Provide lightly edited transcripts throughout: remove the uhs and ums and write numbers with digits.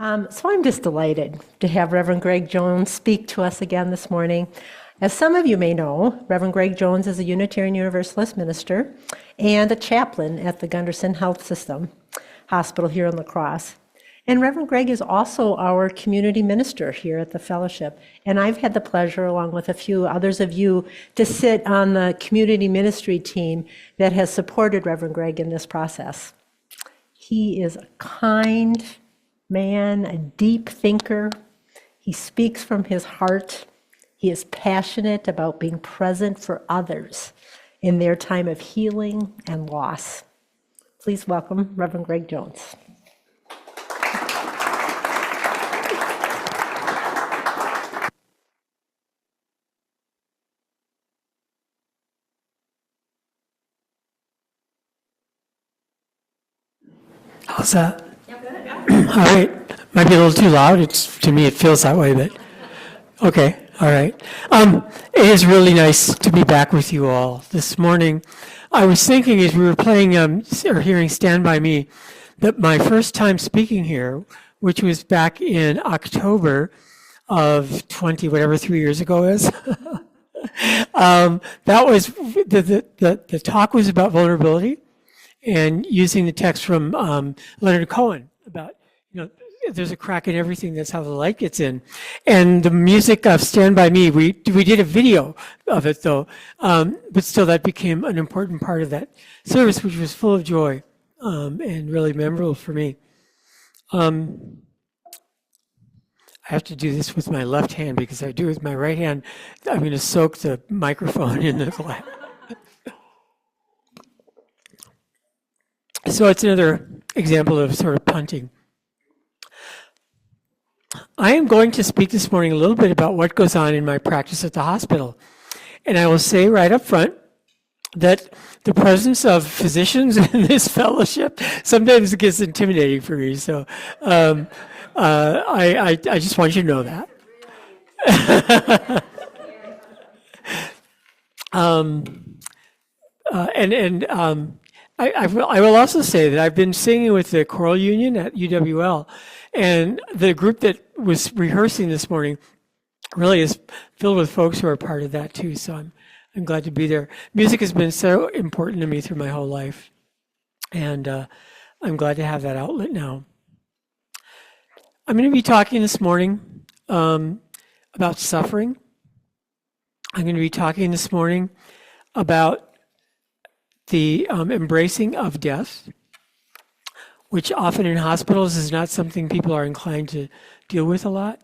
So I'm just delighted to have Reverend Greg Jones speak to us again this morning. As some of you may know, Reverend Greg Jones is a Unitarian Universalist minister and a chaplain at the Gundersen Health System hospital here in La Crosse. And Reverend Greg is also our community minister here at the fellowship. And I've had the pleasure, along with a few others of you, to sit on the community ministry team that has supported Reverend Greg in this process. He is a kind man, a deep thinker. He speaks from his heart. He is passionate about being present for others in their time of healing and loss. Please welcome Reverend Greg Jones. How's that? All right. Might be a little too loud. To me, it feels that way, but okay. All right. It is really nice to be back with you all this morning. I was thinking as we were playing or hearing Stand By Me that my first time speaking here, which was back in October of 3 years ago is, that was, the talk was about vulnerability and using the text from Leonard Cohen about, there's a crack in everything. That's how the light gets in. And the music of Stand By Me, we did a video of it though, but still that became an important part of that service, which was full of joy and really memorable for me. I have to do this with my left hand because I do with my right hand. I'm going to soak the microphone in the glass. So it's another example of sort of punting. I am going to speak this morning a little bit about what goes on in my practice at the hospital. And I will say right up front that the presence of physicians in this fellowship sometimes gets intimidating for me. So I just want you to know that. I will also say that I've been singing with the choral union at UWL, and the group that was rehearsing this morning really is filled with folks who are part of that too, so I'm glad to be there. Music has been so important to me through my whole life, and I'm glad to have that outlet now. I'm going to be talking this morning about suffering. I'm going to be talking this morning about the embracing of death, which often in hospitals is not something people are inclined to deal with a lot.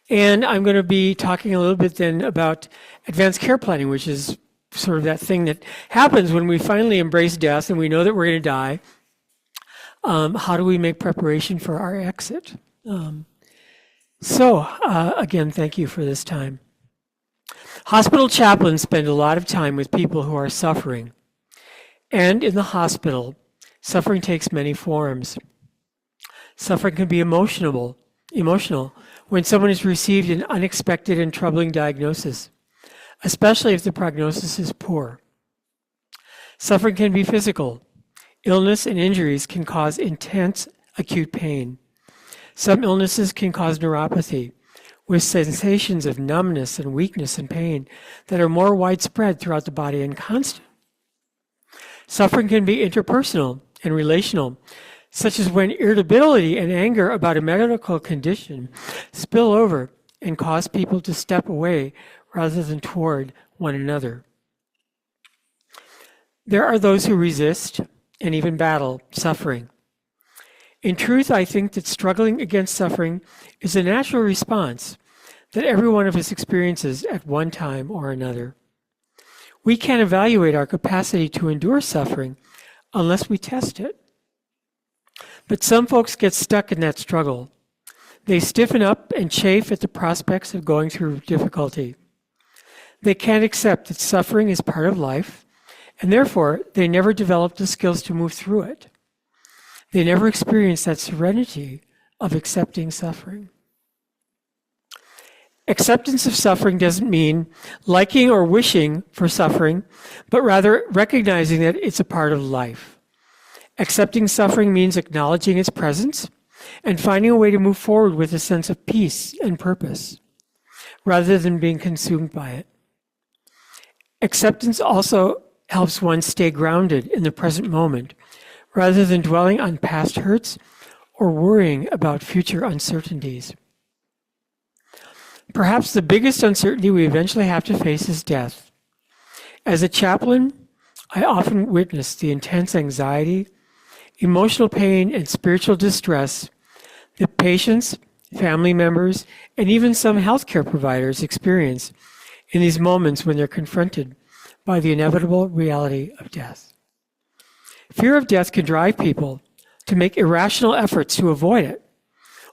And I'm going to be talking a little bit then about advanced care planning, which is sort of that thing that happens when we finally embrace death and we know that we're going to die. How do we make preparation for our exit? Again, thank you for this time. Hospital chaplains spend a lot of time with people who are suffering. And in the hospital, suffering takes many forms. Suffering can be emotional when someone has received an unexpected and troubling diagnosis, especially if the prognosis is poor. Suffering can be physical. Illness and injuries can cause intense acute pain. Some illnesses can cause neuropathy, with sensations of numbness and weakness and pain that are more widespread throughout the body and constant. Suffering can be interpersonal and relational, such as when irritability and anger about a medical condition spill over and cause people to step away rather than toward one another. There are those who resist and even battle suffering. In truth, I think that struggling against suffering is a natural response that every one of us experiences at one time or another. We can't evaluate our capacity to endure suffering unless we test it. But some folks get stuck in that struggle. They stiffen up and chafe at the prospects of going through difficulty. They can't accept that suffering is part of life, and therefore they never develop the skills to move through it. They never experience that serenity of accepting suffering. Acceptance of suffering doesn't mean liking or wishing for suffering, but rather recognizing that it's a part of life. Accepting suffering means acknowledging its presence and finding a way to move forward with a sense of peace and purpose, rather than being consumed by it. Acceptance also helps one stay grounded in the present moment, rather than dwelling on past hurts or worrying about future uncertainties. Perhaps the biggest uncertainty we eventually have to face is death. As a chaplain, I often witness the intense anxiety, emotional pain, and spiritual distress that patients, family members, and even some healthcare providers experience in these moments when they're confronted by the inevitable reality of death. Fear of death can drive people to make irrational efforts to avoid it,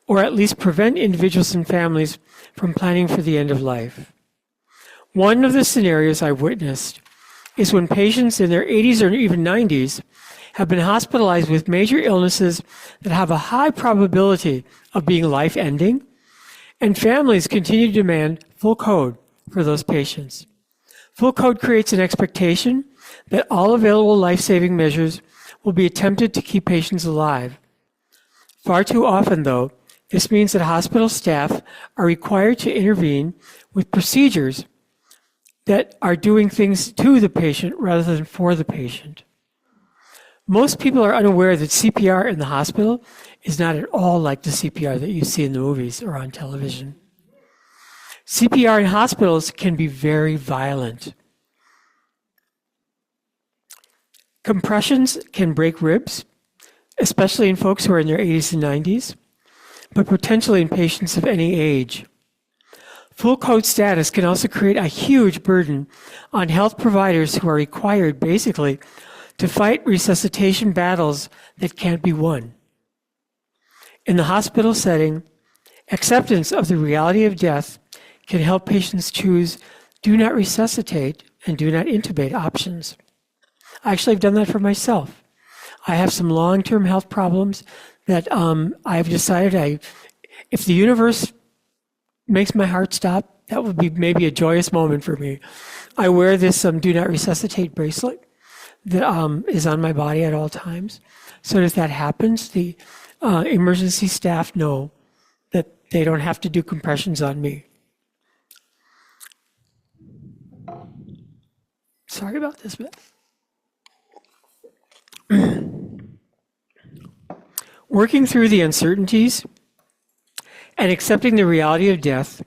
or at least prevent individuals and families from planning for the end of life. One of the scenarios I've witnessed is when patients in their 80s or even 90s have been hospitalized with major illnesses that have a high probability of being life-ending, and families continue to demand full code for those patients. Full code creates an expectation that all available life-saving measures will be attempted to keep patients alive. Far too often, though, this means that hospital staff are required to intervene with procedures that are doing things to the patient rather than for the patient. Most people are unaware that CPR in the hospital is not at all like the CPR that you see in the movies or on television. CPR in hospitals can be very violent. Compressions can break ribs, especially in folks who are in their 80s and 90s, but potentially in patients of any age. Full code status can also create a huge burden on health providers who are required, basically, to fight resuscitation battles that can't be won. In the hospital setting, acceptance of the reality of death can help patients choose do not resuscitate and do not intubate options. I actually have done that for myself. I have some long-term health problems that I've decided if the universe makes my heart stop, that would be maybe a joyous moment for me. I wear this do not resuscitate bracelet that is on my body at all times. So if that happens, the emergency staff know that they don't have to do compressions on me. Sorry about this, but working through the uncertainties and accepting the reality of death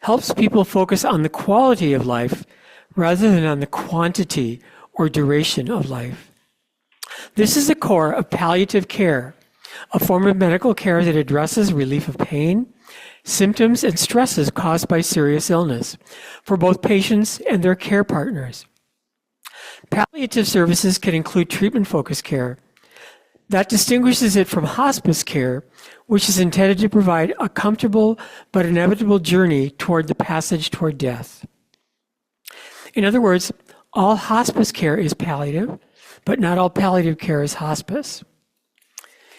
helps people focus on the quality of life rather than on the quantity or duration of life. This is the core of palliative care, a form of medical care that addresses relief of pain, symptoms, and stresses caused by serious illness for both patients and their care partners. Palliative services can include treatment-focused care. That distinguishes it from hospice care, which is intended to provide a comfortable but inevitable journey toward the passage toward death. In other words, all hospice care is palliative, but not all palliative care is hospice.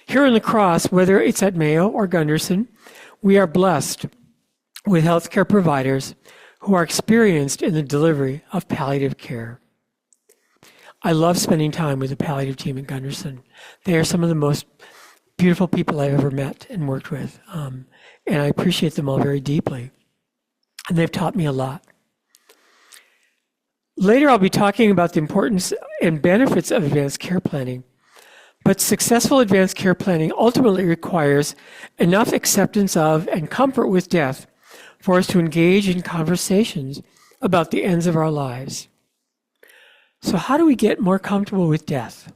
Here in the Crosse, whether it's at Mayo or Gundersen, we are blessed with healthcare providers who are experienced in the delivery of palliative care. I love spending time with the palliative team at Gundersen. They are some of the most beautiful people I've ever met and worked with, and I appreciate them all very deeply. And they've taught me a lot. Later, I'll be talking about the importance and benefits of advanced care planning. But successful advanced care planning ultimately requires enough acceptance of and comfort with death for us to engage in conversations about the ends of our lives. So how do we get more comfortable with death?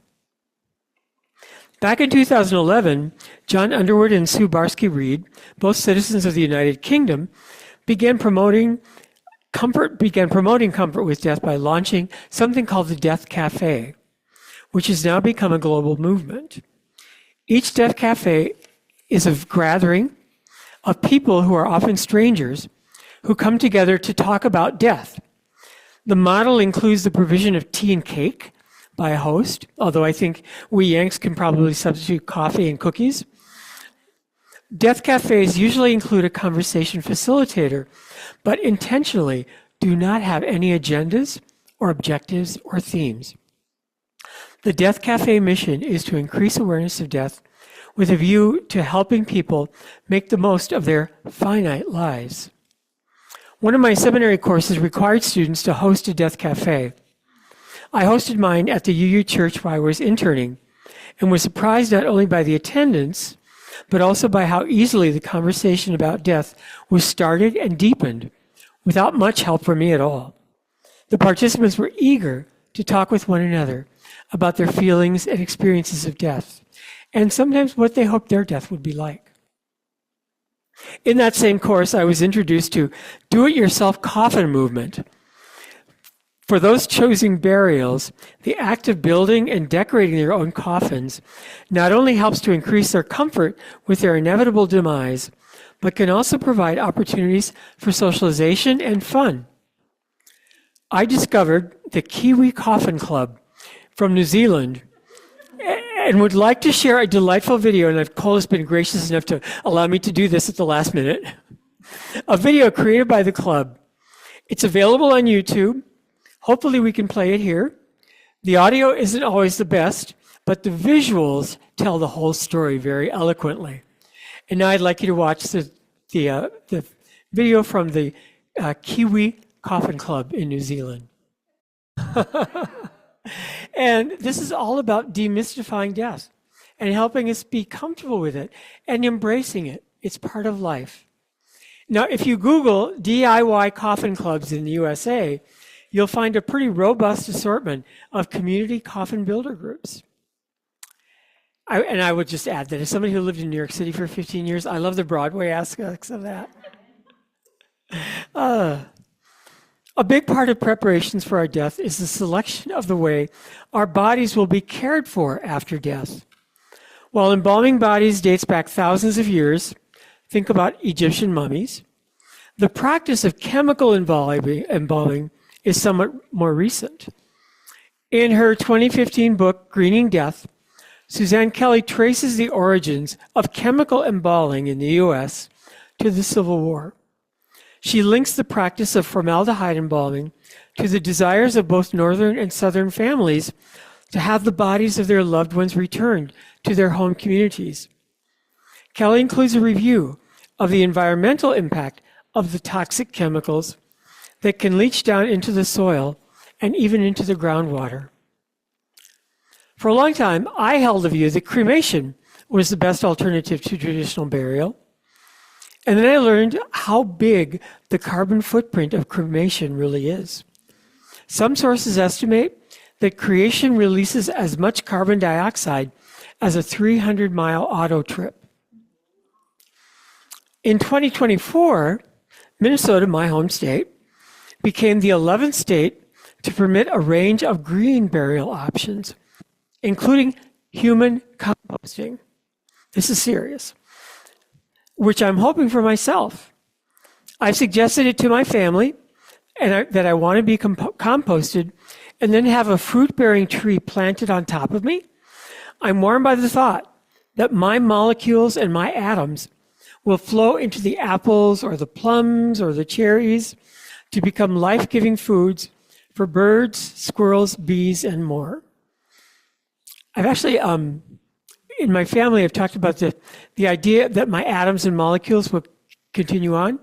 Back in 2011, John Underwood and Sue Barsky-Reed, both citizens of the United Kingdom, began promoting comfort with death by launching something called the Death Cafe, which has now become a global movement. Each Death Cafe is a gathering of people who are often strangers who come together to talk about death. The model includes the provision of tea and cake by a host, although I think we Yanks can probably substitute coffee and cookies. Death cafes usually include a conversation facilitator, but intentionally do not have any agendas or objectives or themes. The Death Cafe mission is to increase awareness of death with a view to helping people make the most of their finite lives. One of my seminary courses required students to host a death cafe. I hosted mine at the UU Church while I was interning and was surprised not only by the attendance, but also by how easily the conversation about death was started and deepened without much help from me at all. The participants were eager to talk with one another about their feelings and experiences of death, and sometimes what they hoped their death would be like. In that same course, I was introduced to do-it-yourself coffin movement. For those choosing burials, the act of building and decorating their own coffins not only helps to increase their comfort with their inevitable demise, but can also provide opportunities for socialization and fun. I discovered the Kiwi Coffin Club from New Zealand and would like to share a delightful video, and Cole has been gracious enough to allow me to do this at the last minute. A video created by the club. It's available on YouTube. Hopefully we can play it here. The audio isn't always the best, but the visuals tell the whole story very eloquently. And now I'd like you to watch the video from the Kiwi Coffin Club in New Zealand. And this is all about demystifying death and helping us be comfortable with it and embracing it. It's part of life. Now, if you Google DIY coffin clubs in the USA, you'll find a pretty robust assortment of community coffin builder groups. I would just add that as somebody who lived in New York City for 15 years, I love the Broadway aspects of that. A big part of preparations for our death is the selection of the way our bodies will be cared for after death. While embalming bodies dates back thousands of years, think about Egyptian mummies, the practice of chemical embalming is somewhat more recent. In her 2015 book, Greening Death, Suzanne Kelly traces the origins of chemical embalming in the U.S. to the Civil War. She links the practice of formaldehyde embalming to the desires of both Northern and Southern families to have the bodies of their loved ones returned to their home communities. Kelly includes a review of the environmental impact of the toxic chemicals that can leach down into the soil and even into the groundwater. For a long time, I held the view that cremation was the best alternative to traditional burial. And then I learned how big the carbon footprint of cremation really is. Some sources estimate that cremation releases as much carbon dioxide as a 300-mile auto trip. In 2024, Minnesota, my home state, became the 11th state to permit a range of green burial options, including human composting. This is serious. Which I'm hoping for myself. I've suggested it to my family that I want to be composted and then have a fruit-bearing tree planted on top of me. I'm warmed by the thought that my molecules and my atoms will flow into the apples or the plums or the cherries to become life-giving foods for birds, squirrels, bees, and more. I've actually in my family, I've talked about the idea that my atoms and molecules will continue on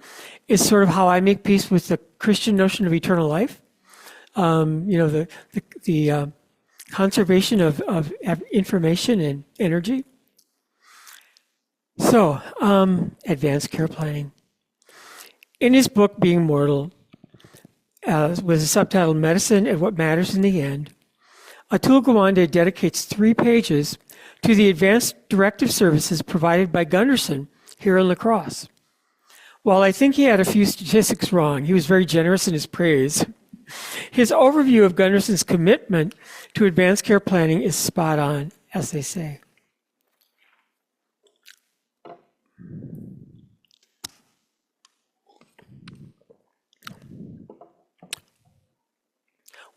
is sort of how I make peace with the Christian notion of eternal life. The conservation of information and energy. So, advanced care planning. In his book, Being Mortal, with the subtitle Medicine and What Matters in the End, Atul Gawande dedicates 3 pages to the advanced directive services provided by Gundersen here in La Crosse. While I think he had a few statistics wrong, he was very generous in his praise. His overview of Gundersen's commitment to advanced care planning is spot on, as they say.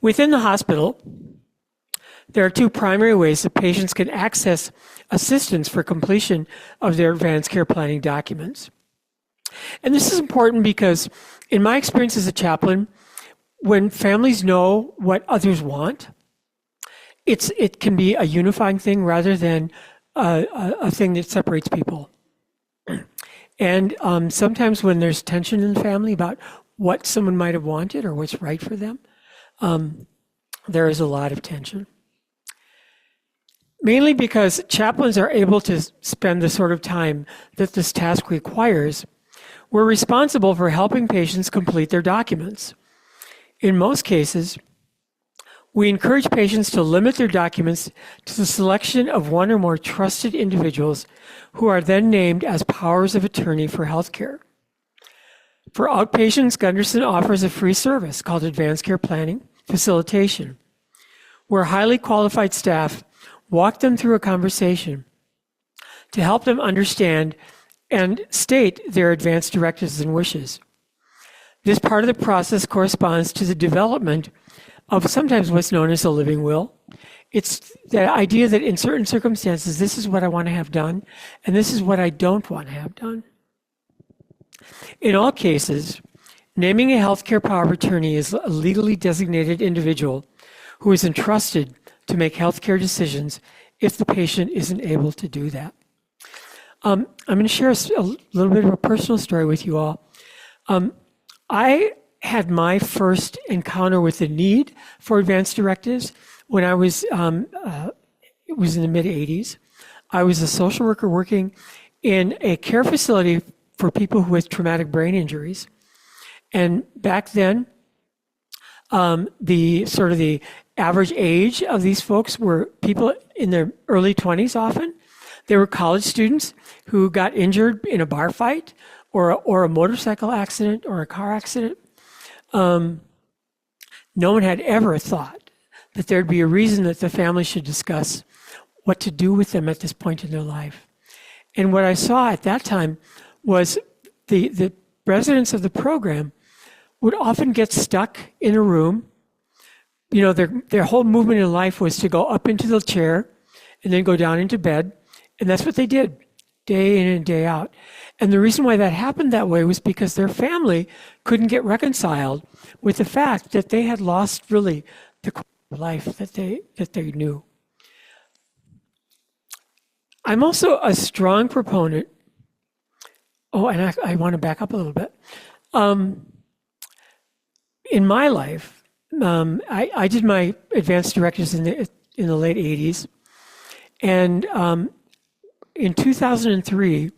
Within the hospital, there are 2 primary ways that patients can access assistance for completion of their advanced care planning documents. And this is important because, in my experience as a chaplain, when families know what others want, it can be a unifying thing rather than a thing that separates people. And sometimes when there's tension in the family about what someone might have wanted or what's right for them, there is a lot of tension. Mainly because chaplains are able to spend the sort of time that this task requires. We're responsible for helping patients complete their documents. In most cases, we encourage patients to limit their documents to the selection of one or more trusted individuals who are then named as powers of attorney for healthcare. For outpatients, Gundersen offers a free service called Advanced Care Planning Facilitation, where highly qualified staff walk them through a conversation to help them understand and state their advanced directives and wishes. This part of the process corresponds to the development of sometimes what's known as a living will. It's the idea that in certain circumstances, this is what I want to have done, and this is what I don't want to have done. In all cases, naming a healthcare power of attorney is a legally designated individual who is entrusted to make healthcare decisions if the patient isn't able to do that. I'm going to share a little bit of a personal story with you all. I had my first encounter with the need for advanced directives when I was, it was in the mid-'80s. I was a social worker working in a care facility for people with traumatic brain injuries. And back then, the average age of these folks were people in their early 20s often. They were college students who got injured in a bar fight or a motorcycle accident or a car accident. No one had ever thought that there'd be a reason that the family should discuss what to do with them at this point in their life. And what I saw at that time was the residents of the program would often get stuck in a room. You know, their whole movement in life was to go up into the chair and then go down into bed. And that's what they did day in and day out. And the reason why that happened that way was because their family couldn't get reconciled with the fact that they had lost really the life that they knew. I'm also a strong proponent. Oh, and I want to back up a little bit. In my life, I did my advanced directives in the late 80s. And in 2003,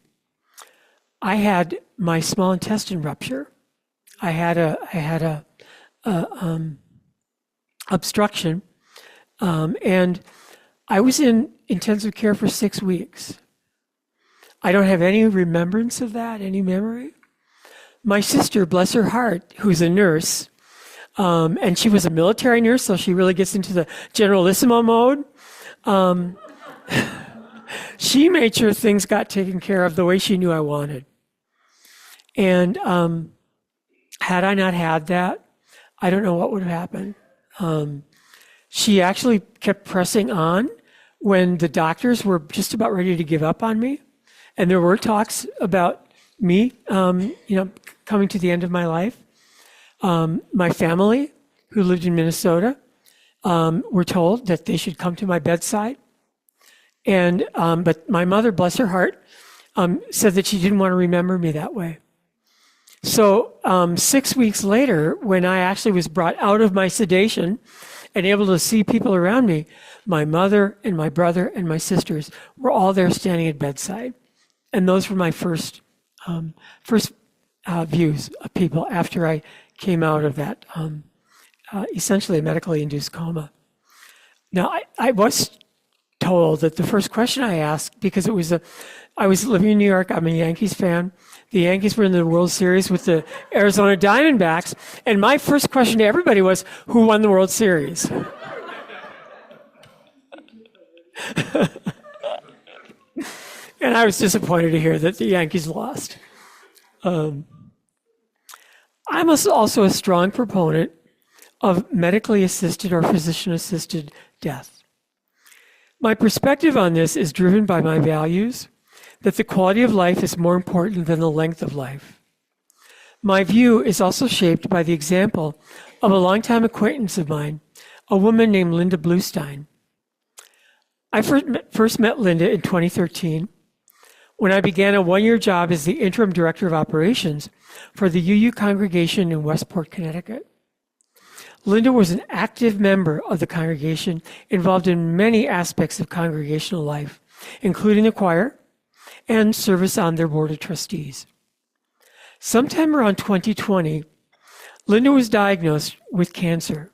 I had my small intestine rupture. I had a obstruction, and I was in intensive care for 6 weeks. I don't have any remembrance of that, any memory. My sister, bless her heart, who's a nurse, and she was a military nurse, so she really gets into the generalissimo mode. She made sure things got taken care of the way she knew I wanted. And had I not had that, I don't know what would have happened. She actually kept pressing on when the doctors were just about ready to give up on me. And there were talks about me, coming to the end of my life. My family, who lived in Minnesota, were told that they should come to my bedside. And but my mother, bless her heart, said that she didn't want to remember me that way. So 6 weeks later, when I actually was brought out of my sedation and able to see people around me, my mother and my brother and my sisters were all there standing at bedside. And those were my first views of people after I came out of that essentially a medically induced coma. Now, I was told that the first question I asked, because I was living in New York, I'm a Yankees fan. The Yankees were in the World Series with the Arizona Diamondbacks, and my first question to everybody was, who won the World Series? And I was disappointed to hear that the Yankees lost. I'm also a strong proponent of medically assisted or physician-assisted death. My perspective on this is driven by my values, that the quality of life is more important than the length of life. My view is also shaped by the example of a longtime acquaintance of mine, a woman named Linda Bluestein. I first met Linda in 2013 when I began a one-year job as the interim director of operations for the UU congregation in Westport, Connecticut. Linda was an active member of the congregation, involved in many aspects of congregational life, including the choir and service on their board of trustees. Sometime around 2020, Linda was diagnosed with cancer,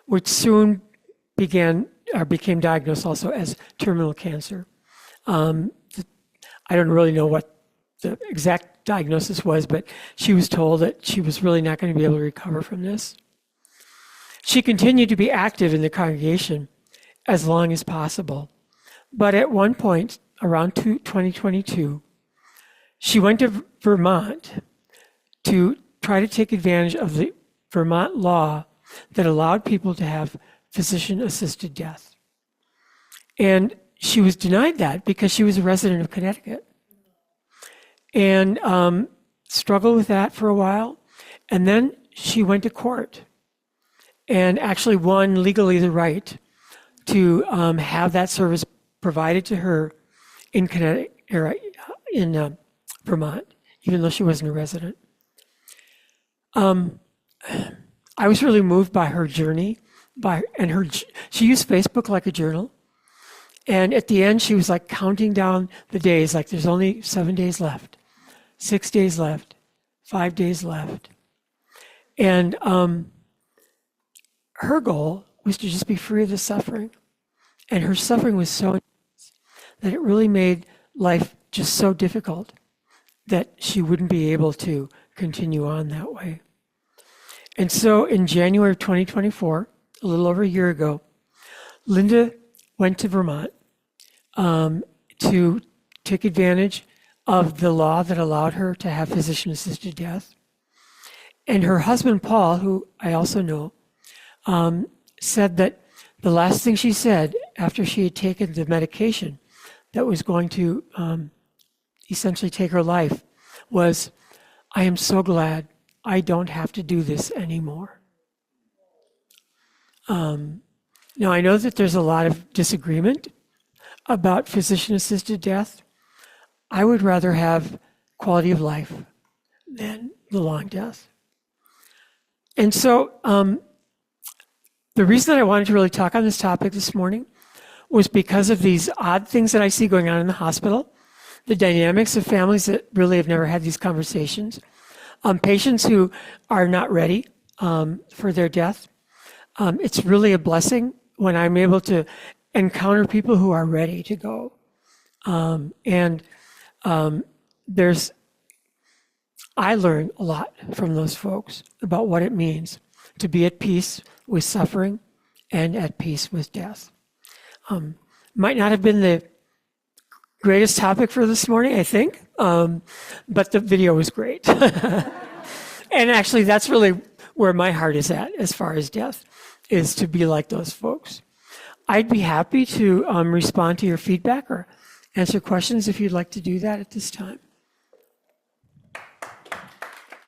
which soon became diagnosed also as terminal cancer. I don't really know what the exact diagnosis was, but she was told that she was really not going to be able to recover from this. She continued to be active in the congregation as long as possible. But at one point, around 2022, she went to Vermont to try to take advantage of the Vermont law that allowed people to have physician-assisted death. And she was denied that because she was a resident of Connecticut. And struggled with that for a while. And then she went to court and actually won legally the right to have that service provided to her in Connecticut, in Vermont, even though she wasn't a resident. I was really moved by her journey, she used Facebook like a journal. And at the end, she was like counting down the days, like there's only 7 days left, 6 days left, 5 days left. And her goal was to just be free of the suffering. And her suffering was so intense that it really made life just so difficult that she wouldn't be able to continue on that way. And so in January of 2024, a little over a year ago, Linda went to Vermont to take advantage of the law that allowed her to have physician-assisted death. And her husband, Paul, who I also know, said that the last thing she said after she had taken the medication that was going to essentially take her life was, "I am so glad I don't have to do this anymore." Now, I know that there's a lot of disagreement about physician-assisted death. I would rather have quality of life than the long death. And so the reason that I wanted to really talk on this topic this morning was because of these odd things that I see going on in the hospital, the dynamics of families that really have never had these conversations, patients who are not ready for their death. It's really a blessing when I'm able to encounter people who are ready to go. I learn a lot from those folks about what it means to be at peace with suffering and at peace with death. Might not have been the greatest topic for this morning, I think, but the video was great. And actually, that's really where my heart is at as far as death, is to be like those folks. I'd be happy to respond to your feedback or answer questions if you'd like to do that at this time.